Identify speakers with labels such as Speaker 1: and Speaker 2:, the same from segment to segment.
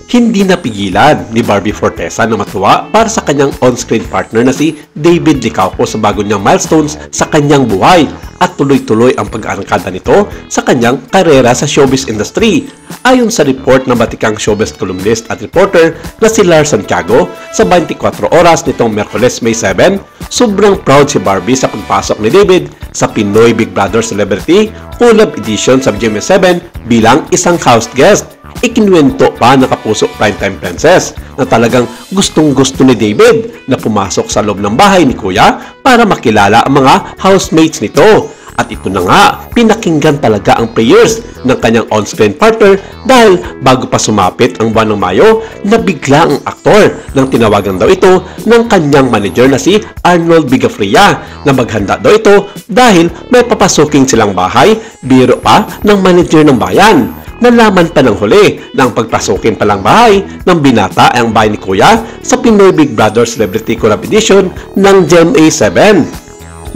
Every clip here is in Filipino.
Speaker 1: Hindi napigilan ni Barbie Fortesa na matuwa para sa kanyang on-screen partner na si David Licauco sa bago niyang milestones sa kanyang buhay at tuloy-tuloy ang pag-aangkada nito sa kanyang karera sa showbiz industry. Ayon sa report ng batikang showbiz columnist at reporter na si Lars Santiago sa 24 oras nitong Miyerkules May 7, sobrang proud si Barbie sa pagpasok ni David sa Pinoy Big Brother Celebrity Collab Edition sa GMA7 bilang isang house guest. Ikinuwento pa ng Kapuso Primetime Princess na talagang gustong-gusto ni David na pumasok sa loob ng bahay ni Kuya para makilala ang mga housemates nito. At ito na nga, pinakinggan talaga ang prayers ng kanyang on-screen partner dahil bago pa sumapit ang buwan ng Mayo, nabigla ang aktor nang tinawagan daw ito ng kanyang manager na si Arnold Bigafria na maghanda daw ito dahil may papasuking silang bahay, biro pa ng manager ng bayan. Nalaman pa ng huli na ang pagpasukin palang bahay ng binata ay ang bahay ni Kuya sa Pinoy Big Brother Celebrity Collab Edition ng GMA7.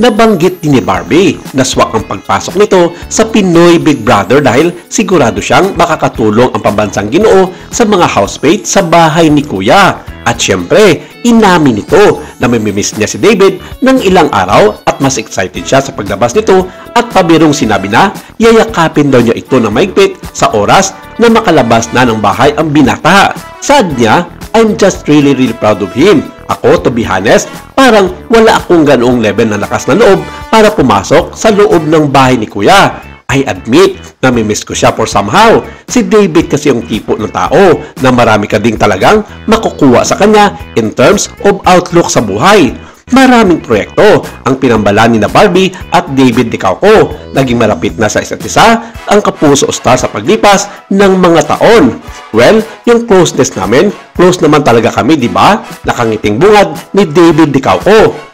Speaker 1: Nabanggit din ni Barbie na swak ang pagpasok nito sa Pinoy Big Brother dahil sigurado siyang makakatulong ang pambansang Ginoo sa mga housemates sa bahay ni Kuya. At syempre, inamin nito na mamimiss niya si David ng ilang araw at mas excited siya sa paglabas nito at pabirong sinabi na yayakapin daw niya ito na maigpit sa oras na makalabas na ng bahay ang binata. Saad niya, I'm just really proud of him. Ako, to be honest, parang wala akong ganoong level na lakas na loob para pumasok sa loob ng bahay ni Kuya. I admit, namimiss ko siya for somehow. Si David kasi yung tipo ng tao na marami ka ding talagang makukuha sa kanya in terms of outlook sa buhay. Maraming proyekto ang pinambalan ni na Barbie at David Licauco. Naging malapit na sa isa't isa ang Kapuso Star sa paglipas ng mga taon. Well, yung closeness namin, close naman talaga kami, di ba? Nakangiting bungad ni David Licauco.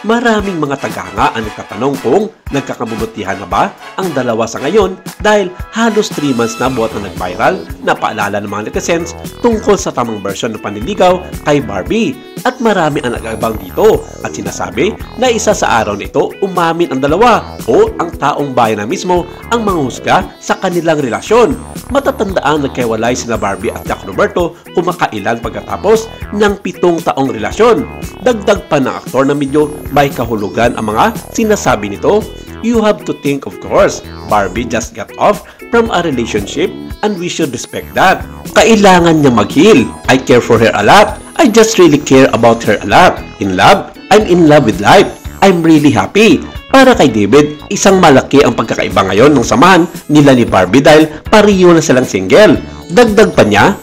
Speaker 1: Maraming mga tagahanga ang nagtatanong kung nagkakabubutihan na ba ang dalawa sa ngayon dahil halos 3 months na buhat na nag-viral na paalala ng mga netizens tungkol sa tamang version ng panliligaw kay Barbie. At marami ang nag-aabang dito at sinasabi na isa sa araw nito umamin ang dalawa o ang taong bayan na mismo ang manghusga sa kanilang relasyon. Matatandaang nagkaiwalay sina Barbie at Jack Roberto kumakailan pagkatapos ng 7 taong relasyon. Dagdag pa ng aktor na medyo may kahulugan ang mga sinasabi nito. You have to think, of course, Barbie just got off from a relationship and we should respect that. Kailangan niya mag-heal. I care for her a lot. I just really care about her a lot. In love? I'm in love with life. I'm really happy. Para kay David, isang malaki ang pagkakaiba ngayon ng samahan nila ni Barbie dahil pareho na silang single. Dagdag pa niya,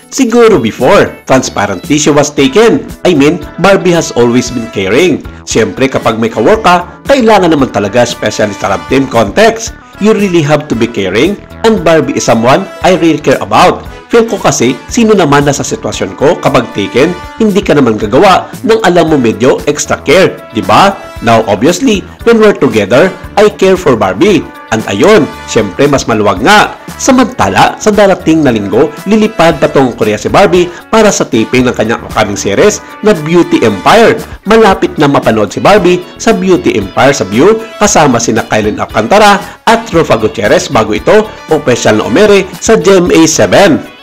Speaker 1: siguro before, transparently she was taken. I mean, Barbie has always been caring. Siyempre, kapag may kawork ka, kailangan naman talaga especially sa love team context. You really have to be caring and Barbie is someone I really care about. Feel ko kasi, sino naman nasa sitwasyon ko kapag taken, hindi ka naman gagawa ng alam mo medyo extra care, di ba? Now, obviously, when we're together, I care for Barbie. And ayun, syempre mas maluwag nga. Samantala, sa darating na linggo, lilipad patong Korea si Barbie para sa taping ng kanyang upcoming series na Beauty Empire. Malapit na mapanood si Barbie sa Beauty Empire sa View kasama sina Kylie Alcantara at Rufa Gutierrez bago ito opisyal na umere sa GMA7.